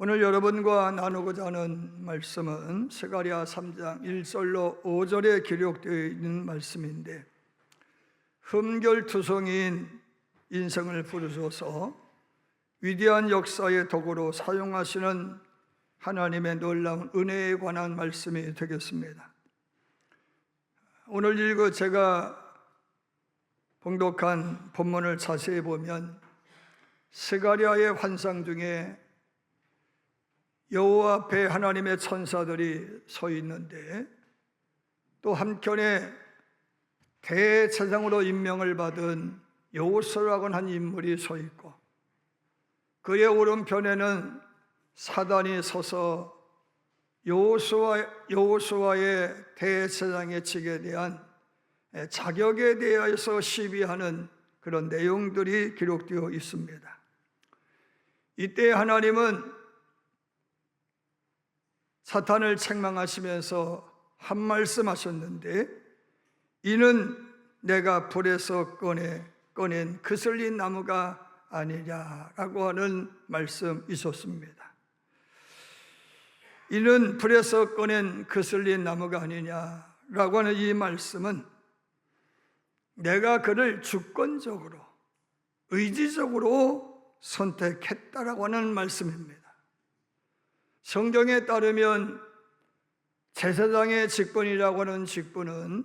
오늘 여러분과 나누고자 하는 말씀은 스가랴 3장 1절로 5절에 기록되어 있는 말씀인데, 흠결투성이인 인생을 부르셔서 위대한 역사의 도구로 사용하시는 하나님의 놀라운 은혜에 관한 말씀이 되겠습니다. 오늘 읽어 제가 봉독한 본문을 자세히 보면 스가랴의 환상 중에 여호와 앞에 하나님의 천사들이 서 있는데, 또 한켠에 대제사장으로 임명을 받은 여호수아라고 하는 인물이 서 있고, 그의 오른편에는 사단이 서서 여호수아의 대제사장의 직에 대한 자격에 대해서 시비하는 그런 내용들이 기록되어 있습니다. 이때 하나님은 사탄을 책망하시면서 한 말씀 하셨는데, 이는 내가 불에서 꺼낸 그슬린 나무가 아니냐라고 하는 말씀 있었습니다. 이는 불에서 꺼낸 그슬린 나무가 아니냐라고 하는 이 말씀은 내가 그를 주권적으로 의지적으로 선택했다라고 하는 말씀입니다. 성경에 따르면 제사장의 직분이라고 하는 직분은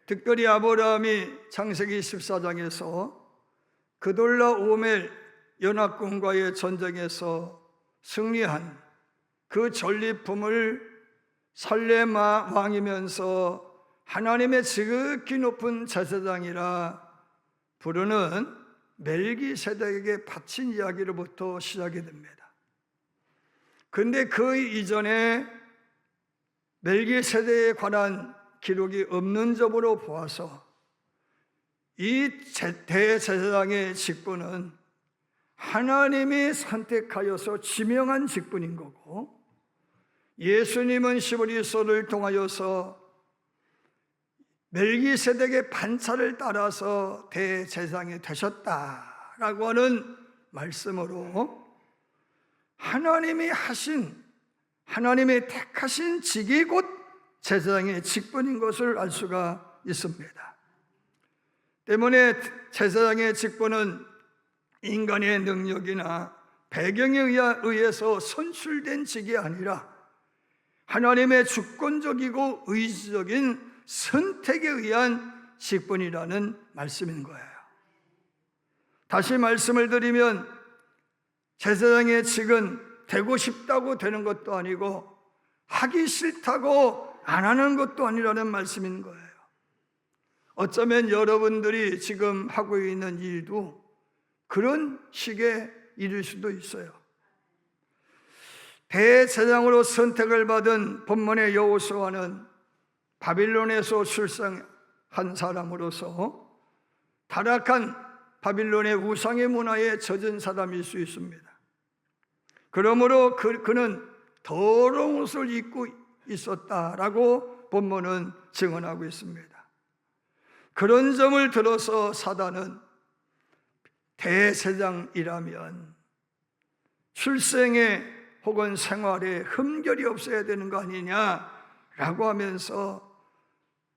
특별히 아브라함이 창세기 14장에서 그돌라 오멜 연합군과의 전쟁에서 승리한 그 전리품을 살렘 왕이면서 하나님의 지극히 높은 제사장이라 부르는 멜기세덱에게 바친 이야기로부터 시작이 됩니다. 근데 그 이전에 멜기세덱에 관한 기록이 없는 점으로 보아서 이 대제사장의 직분은 하나님이 선택하여서 지명한 직분인 거고, 예수님은 시브리소를 통하여서 멜기세덱의 반차를 따라서 대제사장이 되셨다라고 하는 말씀으로 하나님이 택하신 직이 곧 제사장의 직분인 것을 알 수가 있습니다. 때문에 제사장의 직분은 인간의 능력이나 배경에 의해서 선출된 직이 아니라 하나님의 주권적이고 의지적인 선택에 의한 직분이라는 말씀인 거예요. 다시 말씀을 드리면 제사장의 직은 되고 싶다고 되는 것도 아니고 하기 싫다고 안 하는 것도 아니라는 말씀인 거예요. 어쩌면 여러분들이 지금 하고 있는 일도 그런 식의 일일 수도 있어요. 대제사장으로 선택을 받은 본문의 여호수아는 바빌론에서 출생한 사람으로서 타락한 바빌론의 우상의 문화에 젖은 사람일 수 있습니다. 그러므로 그는 더러운 옷을 입고 있었다라고 본문은 증언하고 있습니다. 그런 점을 들어서 사단은 대제사장이라면 출생에 혹은 생활에 흠결이 없어야 되는 거 아니냐라고 하면서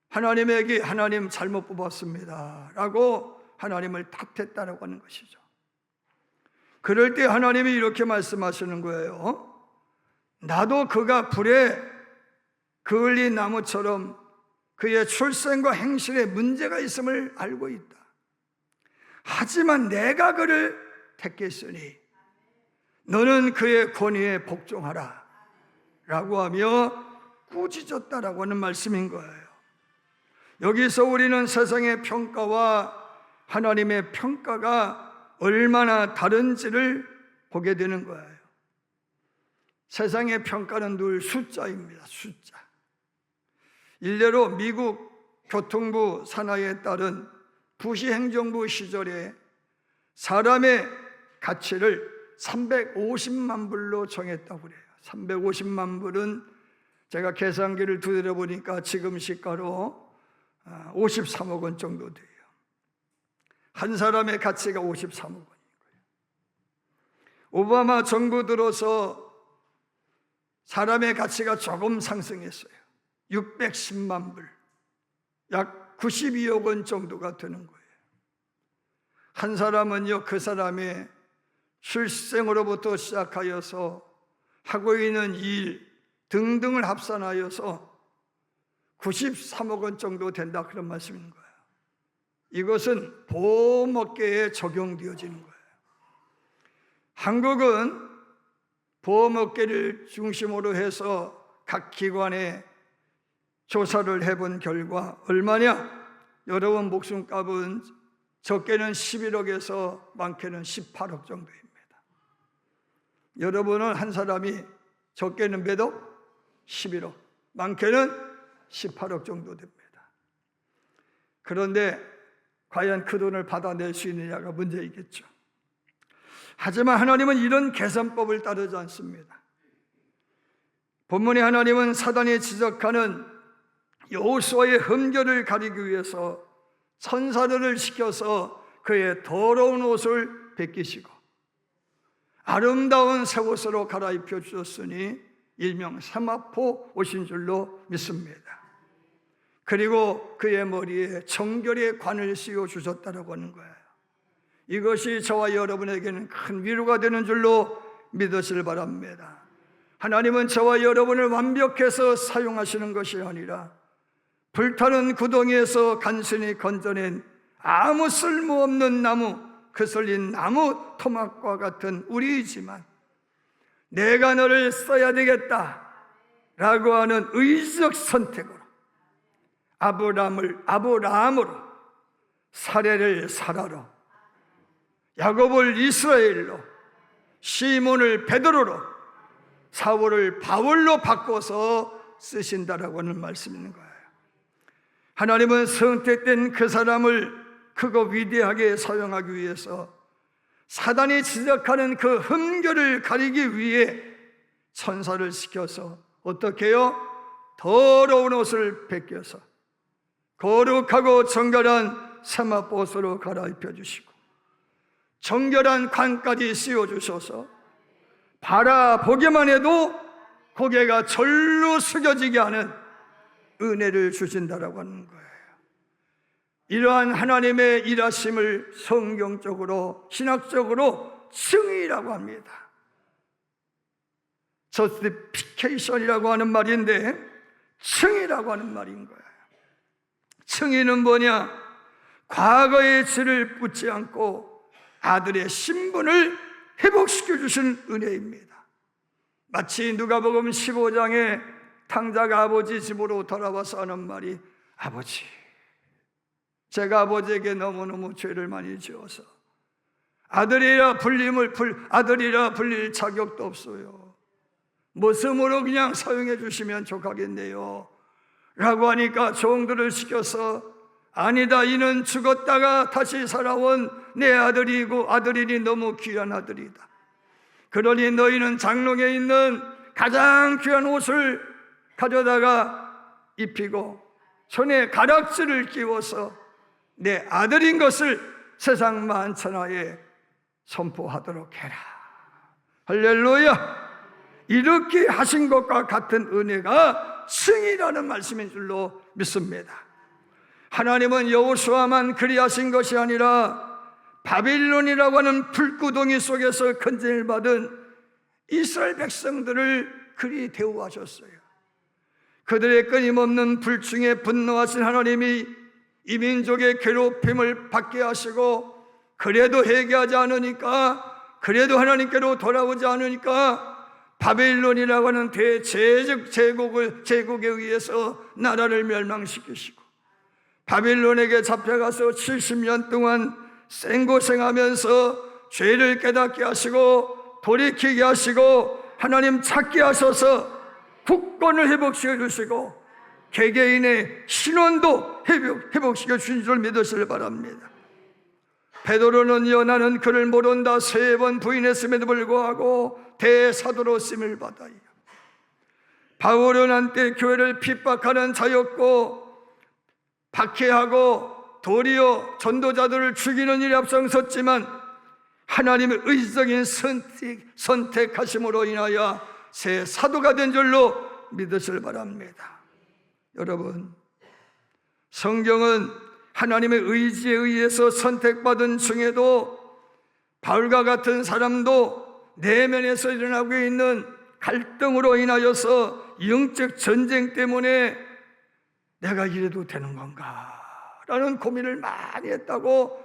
하나님에게 하나님 잘못 뽑았습니다 라고 하나님을 탓했다라고 하는 것이죠. 그럴 때 하나님이 이렇게 말씀하시는 거예요. 나도 그가 불에 그을린 나무처럼 그의 출생과 행실에 문제가 있음을 알고 있다. 하지만 내가 그를 택했으니 너는 그의 권위에 복종하라 라고 하며 꾸짖었다라고 하는 말씀인 거예요. 여기서 우리는 세상의 평가와 하나님의 평가가 얼마나 다른지를 보게 되는 거예요. 세상의 평가는 늘 숫자입니다. 숫자. 일례로 미국 교통부 산하에 따른 부시 행정부 시절에 사람의 가치를 350만 불로 정했다고 그래요. 350만 불은 제가 계산기를 두드려 보니까 지금 시가로 53억 원 정도 돼요. 한 사람의 가치가 53억 원인 거예요. 오바마 정부 들어서 사람의 가치가 조금 상승했어요. 610만 불, 약 92억 원 정도가 되는 거예요. 한 사람은요, 그 사람의 출생으로부터 시작하여서 하고 있는 일 등등을 합산하여서 93억 원 정도 된다, 그런 말씀인 거예요. 이것은 보험업계에 적용되어지는 거예요. 한국은 보험업계를 중심으로 해서 각 기관에 조사를 해본 결과 얼마냐? 여러분 목숨값은 적게는 11억에서 많게는 18억 정도입니다. 여러분은 한 사람이 적게는 몇 억? 11억, 많게는 18억 정도 됩니다. 그런데 과연 그 돈을 받아낼 수 있느냐가 문제이겠죠. 하지만 하나님은 이런 계산법을 따르지 않습니다. 본문에 하나님은 사단이 지적하는 여호수아의 흠결을 가리기 위해서 천사들을 시켜서 그의 더러운 옷을 벗기시고 아름다운 새 옷으로 갈아입혀 주셨으니 일명 세마포 옷인 줄로 믿습니다. 그리고 그의 머리에 정결의 관을 씌워 주셨다고 하는 거예요. 이것이 저와 여러분에게는 큰 위로가 되는 줄로 믿으시길 바랍니다. 하나님은 저와 여러분을 완벽해서 사용하시는 것이 아니라 불타는 구덩이에서 간신히 건져낸 아무 쓸모없는 나무, 그슬린 나무 토막과 같은 우리이지만 내가 너를 써야 되겠다 라고 하는 의지적 선택으로 아브라함으로, 사레를 사라로, 야곱을 이스라엘로, 시몬을 베드로로, 사울을 바울로 바꿔서 쓰신다라고 하는 말씀이 있는 거예요. 하나님은 선택된 그 사람을 크고 위대하게 사용하기 위해서 사단이 지적하는 그 흠결을 가리기 위해 천사를 시켜서 어떻게 해요? 더러운 옷을 벗겨서 거룩하고 정결한 세마포옷으로 갈아입혀 주시고 정결한 관까지 씌워주셔서 바라보기만 해도 고개가 절로 숙여지게 하는 은혜를 주신다라고 하는 거예요. 이러한 하나님의 일하심을 성경적으로 신학적으로 층이라고 합니다. 저스티피케이션이라고 하는 말인데 층이라고 하는 말인 거예요. 층이는 뭐냐? 과거의 죄를 묻지 않고 아들의 신분을 회복시켜 주신 은혜입니다. 마치 누가복음 15장에 탕자가 아버지 집으로 돌아와서 하는 말이, 아버지, 제가 아버지에게 너무너무 죄를 많이 지어서 아들이라 불릴 자격도 없어요. 모습으로 그냥 사용해 주시면 좋겠네요 라고 하니까 종들을 시켜서, 아니다, 이는 죽었다가 다시 살아온 내 아들이고 아들이니 너무 귀한 아들이다. 그러니 너희는 장롱에 있는 가장 귀한 옷을 가져다가 입히고 손에 가락지를 끼워서 내 아들인 것을 세상 만천하에 선포하도록 해라. 할렐루야. 이렇게 하신 것과 같은 은혜가 승이라는 말씀인 줄로 믿습니다. 하나님은 여호수아만 그리하신 것이 아니라 바빌론이라고 하는 불구덩이 속에서 건진을 받은 이스라엘 백성들을 그리 대우하셨어요. 그들의 끊임없는 불충에 분노하신 하나님이 이 민족의 괴롭힘을 받게 하시고 그래도 회개하지 않으니까, 그래도 하나님께로 돌아오지 않으니까 바벨론이라고 하는 대제국 제국에 의해서 나라를 멸망시키시고 바벨론에게 잡혀가서 70년 동안 생고생하면서 죄를 깨닫게 하시고 돌이키게 하시고 하나님 찾게 하셔서 국권을 회복시켜 주시고 개개인의 신원도 회복시켜 주신 줄 믿으시길 바랍니다. 베드로는요, 나는 그를 모른다 3번 부인했음에도 불구하고 대사도로 쓰임을 받아요. 바울은 한때 교회를 핍박하는 자였고 박해하고 도리어 전도자들을 죽이는 일에 앞장섰지만 하나님의 의지적인 선택하심으로 인하여 새 사도가 된 줄로 믿으시길 바랍니다. 여러분, 성경은 하나님의 의지에 의해서 선택받은 중에도 바울과 같은 사람도 내면에서 일어나고 있는 갈등으로 인하여서 영적 전쟁 때문에 내가 이래도 되는 건가? 라는 고민을 많이 했다고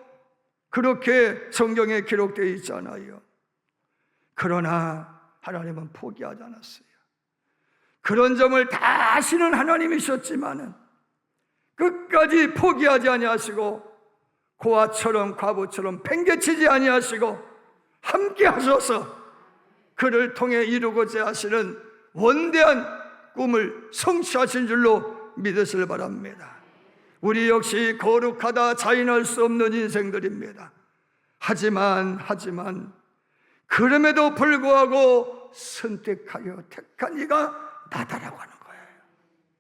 그렇게 성경에 기록되어 있잖아요. 그러나 하나님은 포기하지 않았어요. 그런 점을 다 아시는 하나님이셨지만은 끝까지 포기하지 아니하시고 고아처럼 과부처럼 팽개치지 아니하시고 함께 하셔서 그를 통해 이루고자 하시는 원대한 꿈을 성취하신 줄로 믿으시길 바랍니다. 우리 역시 거룩하다 자인할 수 없는 인생들입니다. 하지만 그럼에도 불구하고 선택하여 택한 이가 나다라고 하는 거예요.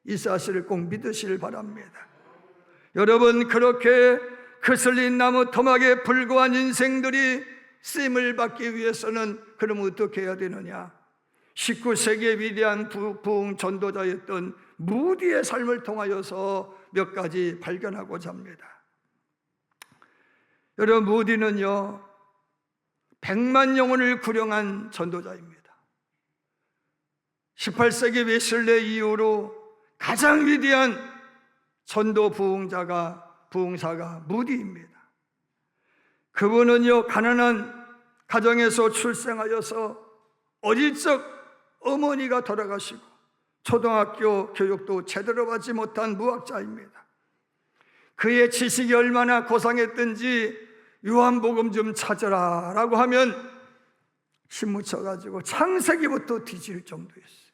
이 사실을 꼭 믿으시길 바랍니다. 여러분, 그렇게 거슬린 나무 토막에 불과한 인생들이 쓰임을 받기 위해서는 그럼 어떻게 해야 되느냐? 19세기의 위대한 부흥 전도자였던 무디의 삶을 통하여서 몇 가지 발견하고자 합니다. 여러분, 무디는요 100만 영혼을 구령한 전도자입니다. 18세기 웨슬레 이후로 가장 위대한 전도 부흥사가 무디입니다. 그분은요 가난한 가정에서 출생하여서 어릴 적 어머니가 돌아가시고 초등학교 교육도 제대로 받지 못한 무학자입니다. 그의 지식이 얼마나 고상했던지 요한복음 좀 찾아라 라고 하면 심 묻혀가지고 창세기부터 뒤질 정도였어요.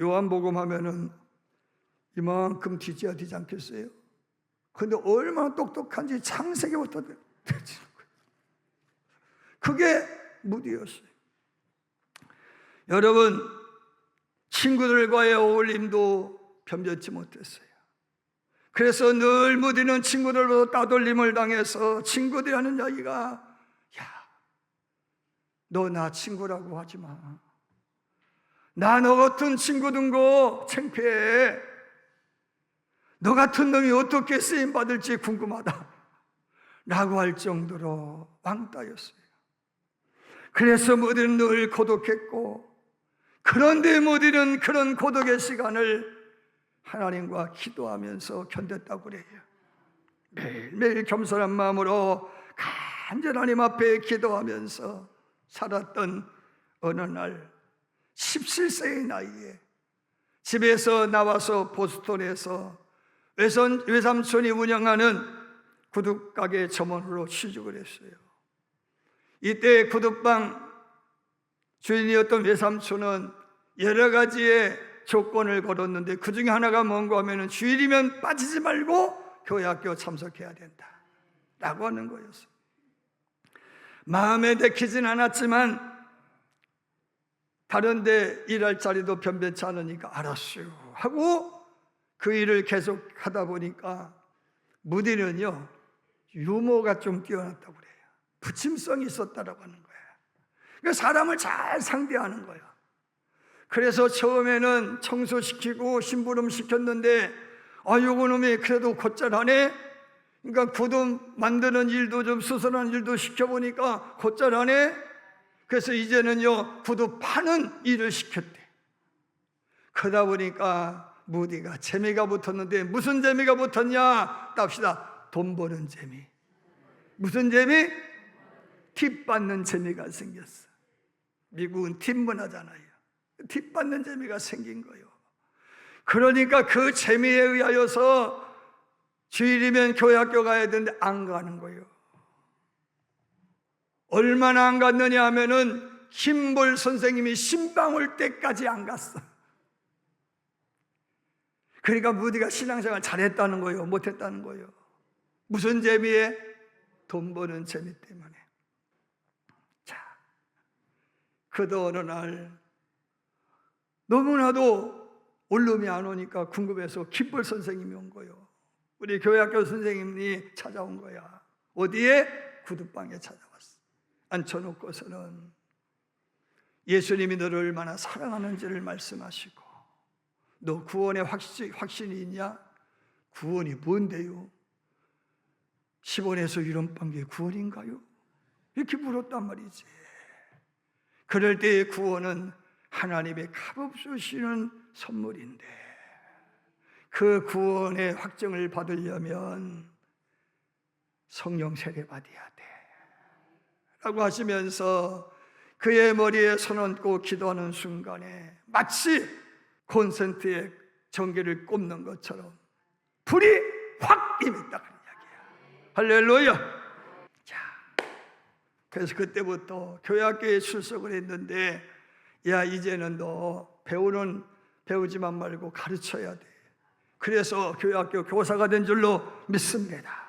요한복음 하면은 이만큼 뒤져야 되지 않겠어요? 근데 얼마나 똑똑한지 창세기부터 뒤지는 거예요. 그게 무디였어요. 여러분, 친구들과의 어울림도 변변치 못했어요. 그래서 늘 무디는 친구들로부터 따돌림을 당해서 친구들이 하는 이야기가 야, 너 나 친구라고 하지 마. 나 너 같은 친구 둔 거 창피해. 너 같은 놈이 어떻게 쓰임받을지 궁금하다 라고 할 정도로 왕따였어요. 그래서 무디는 늘 고독했고, 그런데 무디는 그런 고독의 시간을 하나님과 기도하면서 견뎠다고 그래요. 매일매일 겸손한 마음으로 간절히 하나님 앞에 기도하면서 살았던 어느 날 17세의 나이에 집에서 나와서 보스턴에서 외삼촌이 운영하는 구두가게 점원으로 취직을 했어요. 이때 구두방 주인이었던 외삼촌은 여러 가지의 조건을 걸었는데 그 중에 하나가 뭔가 하면은 주일이면 빠지지 말고 교회학교 참석해야 된다 라고 하는 거였어요. 마음에 내키진 않았지만 다른 데 일할 자리도 변변치 않으니까 알았어요 하고 그 일을 계속 하다 보니까 무디는요 유머가 좀 뛰어났다고 그래요. 부침성이 있었다라고 하는 거예요. 그러니까 사람을 잘 상대하는 거예요. 그래서 처음에는 청소시키고 심부름 시켰는데 요거 놈이 그래도 곧잘하네. 그러니까 구두 만드는 일도 좀 수선하는 일도 시켜보니까 곧잘하네. 그래서 이제는요 구두 파는 일을 시켰대. 그러다 보니까 무디가 재미가 붙었는데 무슨 재미가 붙었냐 답시다. 돈 버는 재미. 무슨 재미? 팁 받는 재미가 생겼어. 미국은 팁 문화잖아요. 팁 받는 재미가 생긴 거예요. 그러니까 그 재미에 의하여서 주일이면 교회 학교 가야 되는데 안 가는 거예요. 얼마나 안 갔느냐 하면은 김볼 선생님이 신방 올 때까지 안 갔어. 그러니까 무디가 신앙생활 잘했다는 거예요? 못했다는 거예요? 무슨 재미에? 돈 버는 재미 때문에. 자, 그도 어느 날 너무나도 올름이 안 오니까 궁금해서 김볼 선생님이 온 거예요. 우리 교회학교 선생님이 찾아온 거야. 어디에? 구두방에 찾아왔어. 앉혀놓고서는 예수님이 너를 얼마나 사랑하는지를 말씀하시고, 너 구원에 확신이 있냐? 구원이 뭔데요? 10원에서 유럽한 게 구원인가요? 이렇게 물었단 말이지. 그럴 때의 구원은 하나님의 값없이 주시는 선물인데, 그 구원의 확정을 받으려면 성령 세례 받아야 돼 라고 하시면서 그의 머리에 손 얹고 기도하는 순간에 마치 콘센트에 전기를 꼽는 것처럼 불이 확 임했다 그런 이야기야. 할렐루야. 자, 그래서 그때부터 교회학교에 출석을 했는데, 야, 이제는 너 배우지만 말고 가르쳐야 돼. 그래서 교회학교 교사가 된 줄로 믿습니다.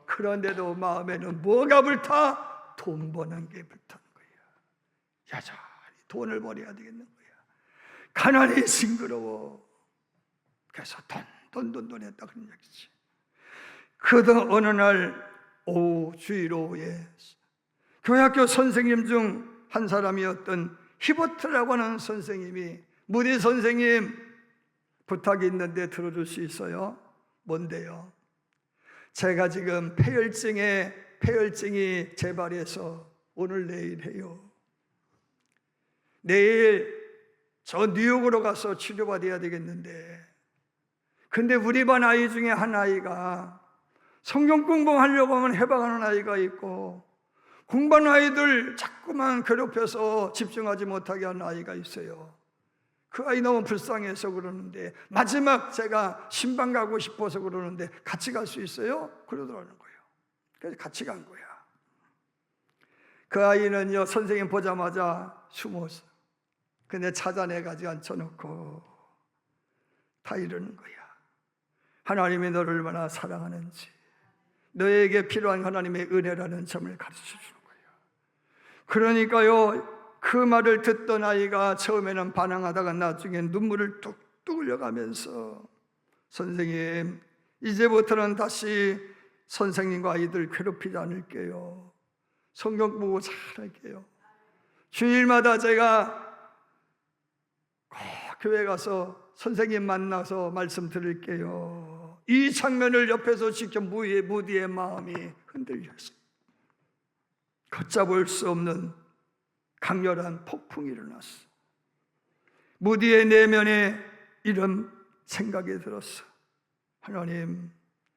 그런데도 마음에는 뭐가 불타? 돈 버는 게 불타는 거야. 여전히 돈을 벌어야 되겠는 거야. 가난이 징그러워. 그래서 돈 했다 그런 얘기지. 그러던 어느 날 오후 주일 오후에 교회학교 선생님 중 한 사람이었던 히버트라고 하는 선생님이, 무디 선생님 부탁이 있는데 들어줄 수 있어요? 뭔데요? 제가 지금 폐혈증이 재발해서 오늘 내일 해요. 내일 저 뉴욕으로 가서 치료받아야 되겠는데, 근데 우리 반 아이 중에 한 아이가 성경 공부하려고 하면 해방하는 아이가 있고, 공부하는 아이들 자꾸만 괴롭혀서 집중하지 못하게 하는 아이가 있어요. 그 아이 너무 불쌍해서 그러는데, 마지막 제가 신방 가고 싶어서 그러는데 같이 갈 수 있어요? 그러더라는 거예요. 그래서 같이 간 거야. 그 아이는요, 선생님 보자마자 숨었어. 근데 찾아내가지고 앉혀놓고 다 이러는 거야. 하나님이 너를 얼마나 사랑하는지, 너에게 필요한 하나님의 은혜라는 점을 가르쳐주는 거예요. 그러니까요, 그 말을 듣던 아이가 처음에는 반항하다가 나중에 눈물을 뚝뚝 흘려가면서, 선생님, 이제부터는 다시 선생님과 아이들 괴롭히지 않을게요. 성경 보고 잘할게요. 주일마다 제가 꼭 교회 가서 선생님 만나서 말씀 드릴게요. 이 장면을 옆에서 지켜 무디의 마음이 흔들렸어요. 걷잡을 수 없는 강렬한 폭풍이 일어났어. 무디의 내면에 이런 생각이 들었어. 하나님,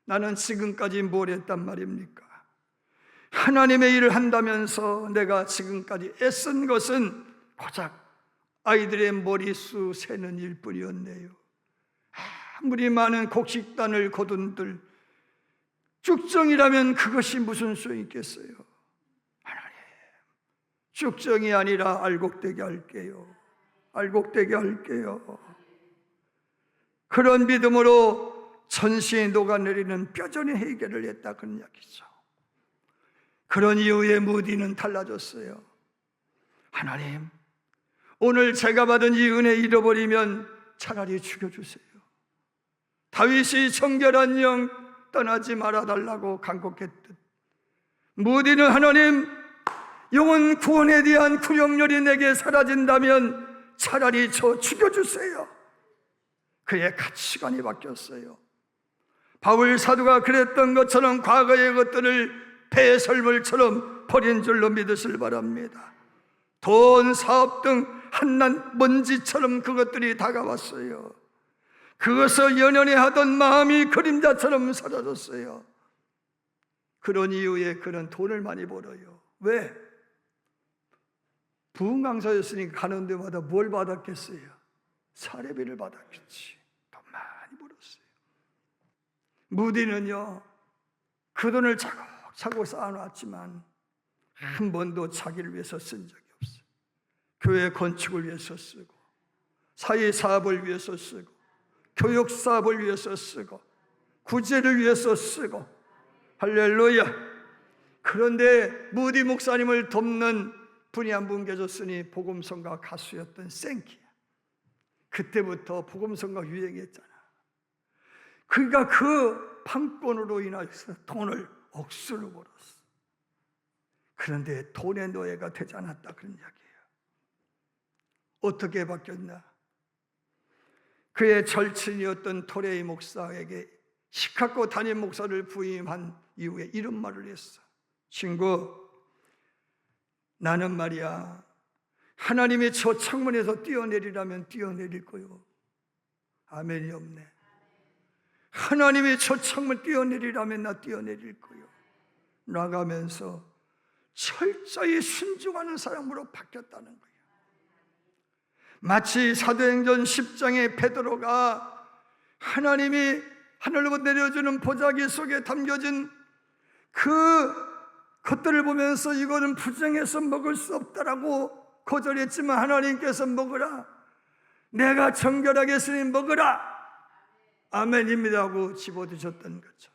나는 지금까지 뭘 했단 말입니까? 하나님의 일을 한다면서 내가 지금까지 애쓴 것은 고작 아이들의 머리수 세는 일뿐이었네요. 아무리 많은 곡식단을 거둔들 쭉정이라면 그것이 무슨 소용이 있겠어요? 하나님, 쭉정이 아니라 알곡되게 할게요. 알곡되게 할게요. 그런 믿음으로 전신이 녹아내리는 뼈저린 해결을 했다 그런 이야기죠. 그런 이후에 무디는 달라졌어요. 하나님, 오늘 제가 받은 이 은혜 잃어버리면 차라리 죽여주세요. 다윗이 정결한 영 떠나지 말아달라고 간곡했듯, 무디는 하나님, 영혼 구원에 대한 구령렬이 내게 사라진다면 차라리 저 죽여주세요. 그의 가치관이 바뀌었어요. 바울 사도가 그랬던 것처럼 과거의 것들을 배설물처럼 버린 줄로 믿으실 바랍니다. 돈, 사업 등 한낱 먼지처럼 그것들이 다가왔어요. 그것을 연연해 하던 마음이 그림자처럼 사라졌어요. 그런 이후에 그는 돈을 많이 벌어요. 왜? 부흥 강사였으니까 가는 데마다 뭘 받았겠어요? 사례비를 받았겠지. 돈 많이 벌었어요. 무디는요, 그 돈을 차곡차곡 쌓아놨지만 한 번도 자기를 위해서 쓴 적이 없어요. 교회 건축을 위해서 쓰고, 사회 사업을 위해서 쓰고, 교육 사업을 위해서 쓰고, 구제를 위해서 쓰고. 할렐루야. 그런데 무디 목사님을 돕는 분이 한 분 계셨으니 복음성가 가수였던 생키야. 그때부터 복음성가 유행했잖아. 그러니까 그 판권으로 인해서 돈을 억수로 벌었어. 그런데 돈의 노예가 되지 않았다, 그런 이야기예요. 어떻게 바뀌었나? 그의 절친이었던 토레이 목사에게 시카고 담임 목사를 부임한 이후에 이런 말을 했어. 친구, 나는 말이야, 하나님이 저 창문에서 뛰어내리라면 뛰어내릴 거요. 아멘이 없네. 하나님이 저 창문 뛰어내리라면 나 뛰어내릴 거요. 나가면서 철저히 순종하는 사람으로 바뀌었다는 거예요. 마치 사도행전 10장의 베드로가 하나님이 하늘로부터 내려주는 보자기 속에 담겨진 그것들을 보면서 이거는 부정해서 먹을 수 없다라고 거절했지만 하나님께서 먹으라, 내가 정결하게 했으니 먹으라, 아멘입니다 하고 집어드셨던 거죠.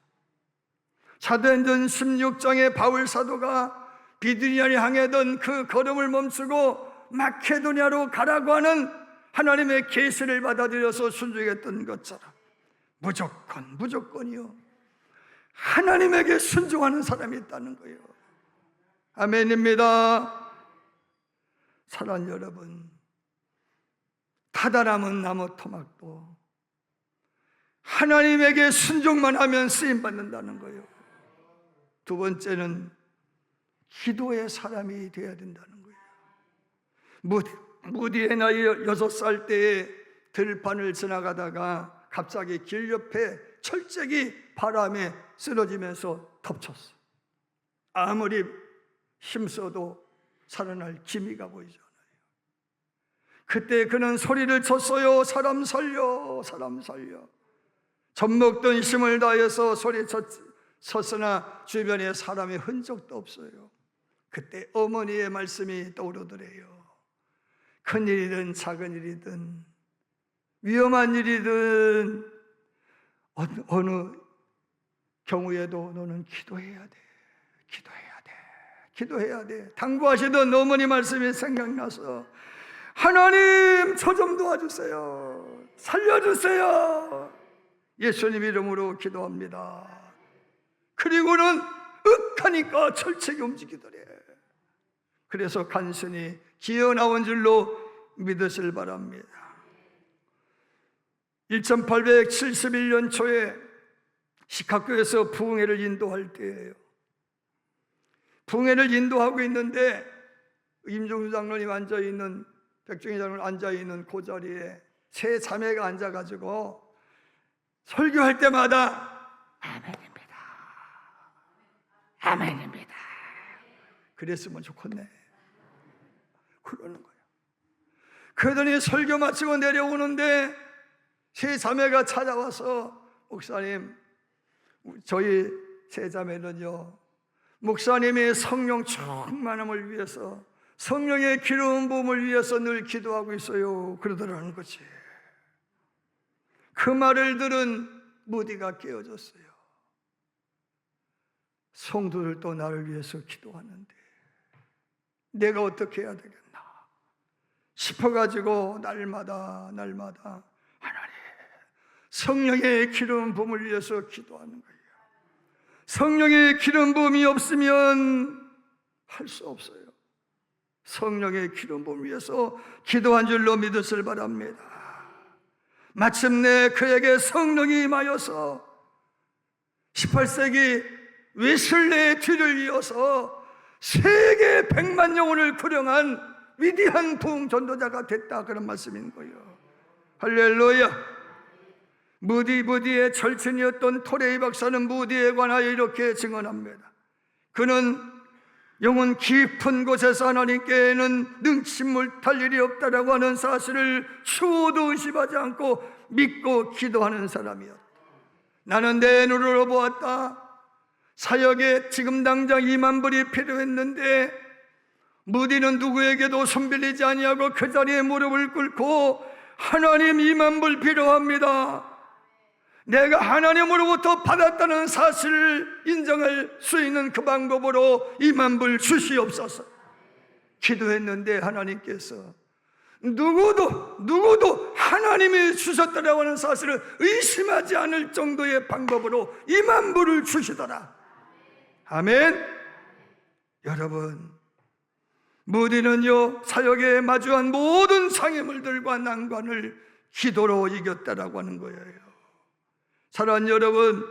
사도행전 16장의 바울 사도가 비두니아를 향하던 그 걸음을 멈추고 마케도니아로 가라고 하는 하나님의 계시를 받아들여서 순종했던 것처럼 무조건이요, 하나님에게 순종하는 사람이 있다는 거예요. 아멘입니다. 사랑 여러분, 타다남은 나무 토막도 하나님에게 순종만 하면 쓰임받는다는 거예요. 두 번째는 기도의 사람이 되어야 된다는 거예요. 무디의 나이 6살 때에 들판을 지나가다가 갑자기 길 옆에 철저히 바람에 쓰러지면서 덮쳤어. 아무리 힘써도 살아날 기미가 보이지 않아요. 그때 그는 소리를 쳤어요. 사람 살려, 사람 살려. 젖먹던 힘을 다해서 소리쳤으나 주변에 사람의 흔적도 없어요. 그때 어머니의 말씀이 떠오르더래요. 큰 일이든 작은 일이든 위험한 일이든 어느 경우에도 너는 기도해야 돼. 기도해야 돼. 기도해야 돼. 당부하시던 어머니 말씀이 생각나서 하나님 저 좀 도와주세요. 살려주세요. 예수님 이름으로 기도합니다. 그리고는 하니까 철책이 움직이더래. 그래서 간신히 기어나온 줄로 믿으실 바랍니다. 1871년 초에 시카고에서 부흥회를 인도할 때예요. 부흥회를 인도하고 있는데 임종수 장로님 앉아있는, 백종희 장로님 앉아있는 그 자리에 세 자매가 앉아가지고 설교할 때마다 아멘입니다, 아멘입니다, 그랬으면 좋겠네, 그러는 거예요. 그러더니 설교 마치고 내려오는데 세 자매가 찾아와서 목사님, 저희 세 자매는요 목사님의 성령 충만함을 위해서, 성령의 기름 부음을 위해서 늘 기도하고 있어요, 그러더라는 거지. 그 말을 들은 무디가 깨어졌어요. 성도들도 나를 위해서 기도하는데 내가 어떻게 해야 되겠나 싶어가지고 날마다 하나님 성령의 기름 부음을 위해서 기도하는 거예요. 성령의 기름 부음이 없으면 할 수 없어요. 성령의 기름 부음을 위해서 기도한 줄로 믿으실 바랍니다. 마침내 그에게 성령이 임하여서 18세기 웨슬레의 뒤를 이어서 세계 100만 영혼을 구령한 위대한 부흥 전도자가 됐다, 그런 말씀인 거예요. 할렐루야. 무디의 절친이었던 토레이 박사는 무디에 관하여 이렇게 증언합니다. 그는 영혼 깊은 곳에서 하나님께는 능치 못할 일이 없다라고 하는 사실을 추호도 의심하지 않고 믿고 기도하는 사람이었다. 나는 내 눈으로 보았다. 사역에 지금 당장 2만 불이 필요했는데 무디는 누구에게도 손 빌리지 아니하고 그 자리에 무릎을 꿇고 하나님 2만 불 필요합니다. 내가 하나님으로부터 받았다는 사실을 인정할 수 있는 그 방법으로 2만 불 주시옵소서. 기도했는데 하나님께서 누구도 하나님이 주셨다라고 하는 사실을 의심하지 않을 정도의 방법으로 2만 불을 주시더라. 아멘. 여러분, 무디는요 사역에 마주한 모든 장애물들과 난관을 기도로 이겼다라고 하는 거예요. 사랑하는 여러분,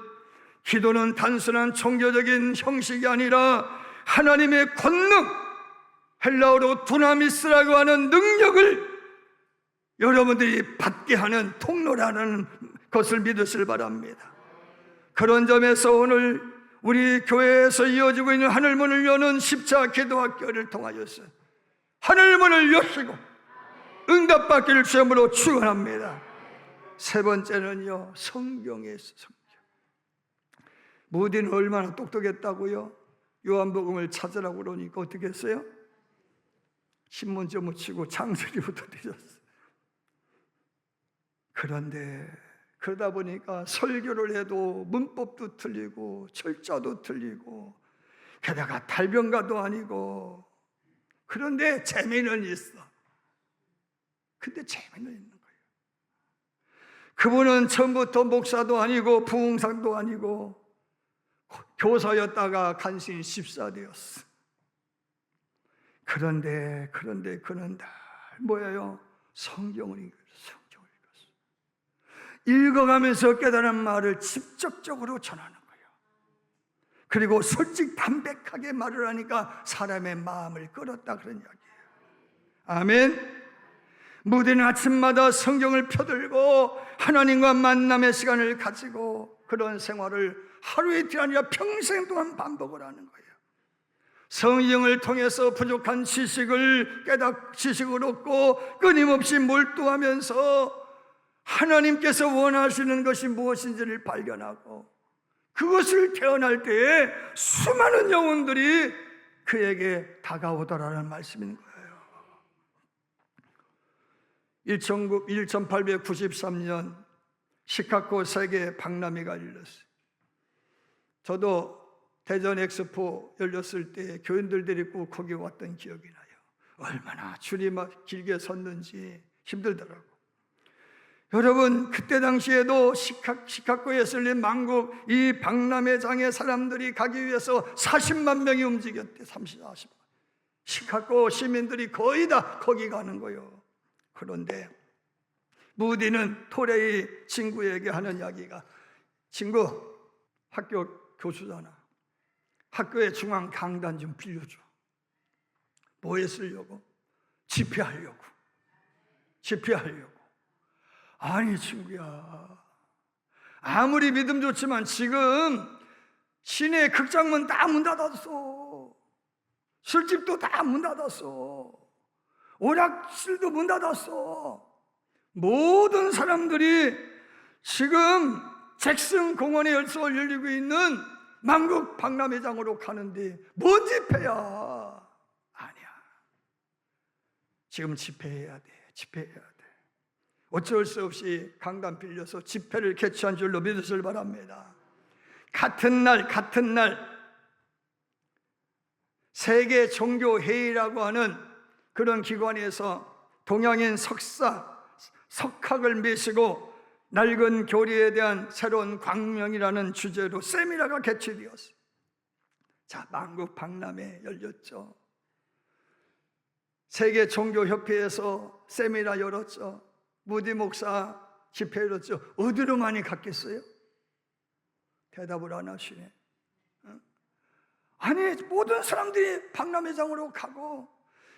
기도는 단순한 종교적인 형식이 아니라 하나님의 권능, 헬라어로 두나미스라고 하는 능력을 여러분들이 받게 하는 통로라는 것을 믿으시길 바랍니다. 그런 점에서 오늘 우리 교회에서 이어지고 있는 하늘문을 여는 십자 기도학교를 통하여서 하늘문을 여시고 응답받기를 주님으로 축원합니다. 세 번째는요, 성경에서 성경. 무디는 얼마나 똑똑했다고요? 요한복음을 찾으라고 그러니까 어떻게 했어요? 신문지 묻히고 창세기부터 뒤졌어요. 그런데 그러다 보니까 설교를 해도 문법도 틀리고 철자도 틀리고 게다가 달변가도 아니고, 그런데 재미는 있어. 근데 재미는 있는 거예요. 그분은 처음부터 목사도 아니고 부흥사도 아니고 교사였다가 간신히 집사 되었어. 그런데 그는 다 뭐예요? 성경을 읽었어. 성경을 읽었어. 읽어가면서 깨달은 말을 직접적으로 전하는 거예요. 그리고 솔직 담백하게 말을 하니까 사람의 마음을 끌었다, 그런 이야기예요. 아멘. 무디는 아침마다 성경을 펴들고 하나님과 만남의 시간을 가지고 그런 생활을 하루 이틀 아니라 평생 동안 반복을 하는 거예요. 성경을 통해서 부족한 지식을 지식을 얻고 끊임없이 몰두하면서 하나님께서 원하시는 것이 무엇인지를 발견하고 그것을 태어날 때에 수많은 영혼들이 그에게 다가오더라는 말씀인 거예요. 1893년 시카고 세계 박람회가 열렸어요. 저도 대전 엑스포 열렸을 때 교인들 데리고 거기 왔던 기억이 나요. 얼마나 줄이 막 길게 섰는지 힘들더라고. 여러분, 그때 당시에도 시카고에서 열린 만국 이 박람회장에 사람들이 가기 위해서 40만 명이 움직였대. 40만. 시카고 시민들이 거의 다 거기 가는 거예요. 그런데 무디는 토레이 친구에게 하는 이야기가, 친구, 학교 교수잖아. 학교의 중앙 강단 좀 빌려줘. 뭐에 쓰려고? 집회하려고. 아니 친구야, 아무리 믿음 좋지만 지금 시내 극장문 다 문 닫았어. 술집도 다 문 닫았어. 오락실도 문 닫았어. 모든 사람들이 지금 잭슨 공원에 열리고 있는 만국 박람회장으로 가는데 뭔 집회야? 아니야. 지금 집회해야 돼. 어쩔 수 없이 강단 빌려서 집회를 개최한 줄로 믿으시길 바랍니다. 같은 날 세계 종교 회의라고 하는 그런 기관에서 동양인 석학을 메시고 낡은 교리에 대한 새로운 광명이라는 주제로 세미나가 개최되었어요. 자, 만국 박람회 열렸죠. 세계 종교협회에서 세미나 열었죠. 무디 목사 집회 열었죠. 어디로 많이 갔겠어요? 대답을 안 하시네. 아니, 모든 사람들이 박람회장으로 가고,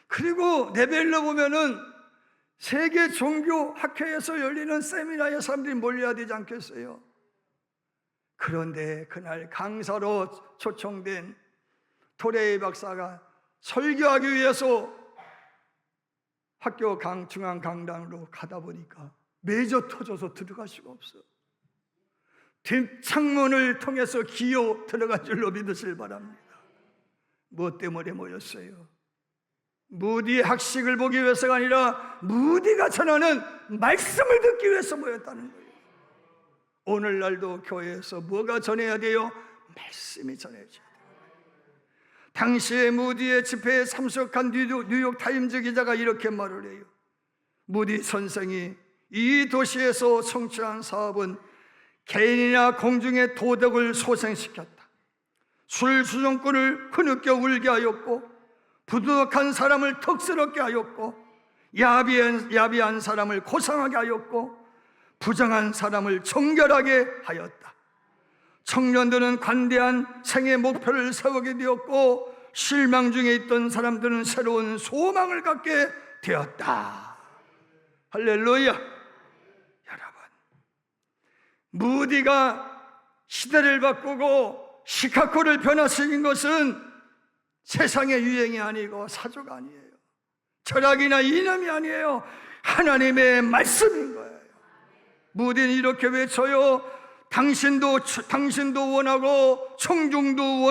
그리고 레벨로 보면은 세계 종교 학회에서 열리는 세미나에 사람들이 몰려야 되지 않겠어요? 그런데 그날 강사로 초청된 토레이 박사가 설교하기 위해서 학교 중앙 강당으로 가다 보니까 매저 터져서 들어갈 수가 없어. 뒷창문을 통해서 기어 들어간 줄로 믿으실 바랍니다. 무엇 때문에 모였어요? 무디의 학식을 보기 위해서가 아니라 무디가 전하는 말씀을 듣기 위해서 모였다는 거예요. 오늘날도 교회에서 뭐가 전해야 돼요? 말씀이 전해져야 돼요. 당시에 무디의 집회에 참석한 뉴욕 타임즈 기자가 이렇게 말을 해요. 무디 선생이 이 도시에서 성취한 사업은 개인이나 공중의 도덕을 소생시켰다. 술수종꾼을 흐느껴 울게 하였고, 부도덕한 사람을 턱스럽게 하였고, 야비한 사람을 고상하게 하였고, 부정한 사람을 정결하게 하였다. 청년들은 관대한 생의 목표를 세우게 되었고, 실망 중에 있던 사람들은 새로운 소망을 갖게 되었다. 할렐루야. 여러분, 무디가 시대를 바꾸고 시카고를 변화시킨 것은 세상의 유행이 아니고 사조가 아니에요. 철학이나 이념이 아니에요. 하나님의 말씀인 거예요. 무디는 이렇게 외쳐요. 당신도 원하고 청중도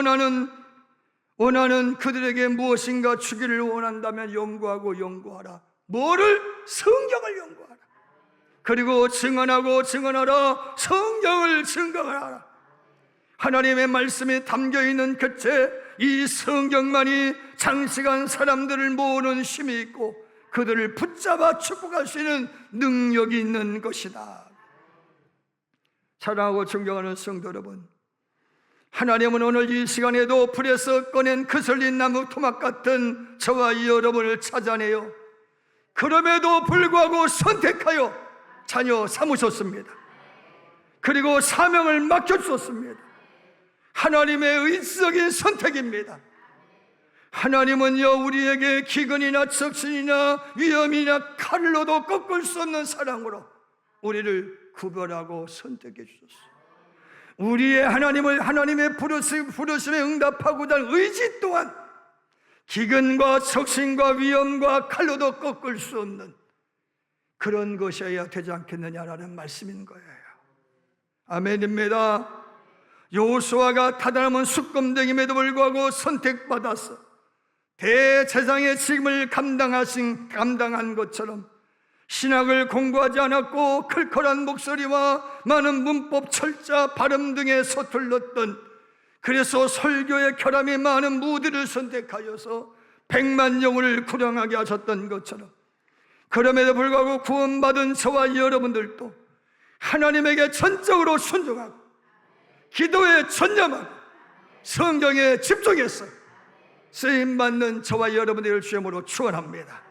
원하는 그들에게 무엇인가 주기를 원한다면 연구하라. 뭐를? 성경을 연구하라. 그리고 증언하라. 성경을 증거하라. 하나님의 말씀이 담겨있는 끝에 이 성경만이 장시간 사람들을 모으는 힘이 있고 그들을 붙잡아 축복할 수 있는 능력이 있는 것이다. 사랑하고 존경하는 성도 여러분, 하나님은 오늘 이 시간에도 불에서 꺼낸 그슬린 나무 토막 같은 저와 여러분을 찾아내요. 그럼에도 불구하고 선택하여 자녀 삼으셨습니다. 그리고 사명을 맡겨주셨습니다. 하나님의 의지적인 선택입니다. 하나님은요, 우리에게 기근이나 적신이나 위험이나 칼로도 꺾을 수 없는 사랑으로 우리를 구별하고 선택해 주셨어요. 우리의 하나님의 부르심에 응답하고자 할 의지 또한 기근과 적신과 위험과 칼로도 꺾을 수 없는 그런 것이어야 되지 않겠느냐라는 말씀인 거예요. 아멘입니다. 여호수아가 타다남은 숫검댕임에도 불구하고 선택받아서 대제사장의 책임을 감당한 것처럼 신학을 공부하지 않았고 클컬한 목소리와 많은 문법, 철자, 발음 등에 서툴렀던, 그래서 설교의 결함이 많은 무디를 선택하여서 100만 영혼을 구령하게 하셨던 것처럼, 그럼에도 불구하고 구원받은 저와 여러분들도 하나님에게 전적으로 순종하고 기도에 전념하고 성경에 집중해서 쓰임받는 저와 여러분들을 주님으로 축원합니다.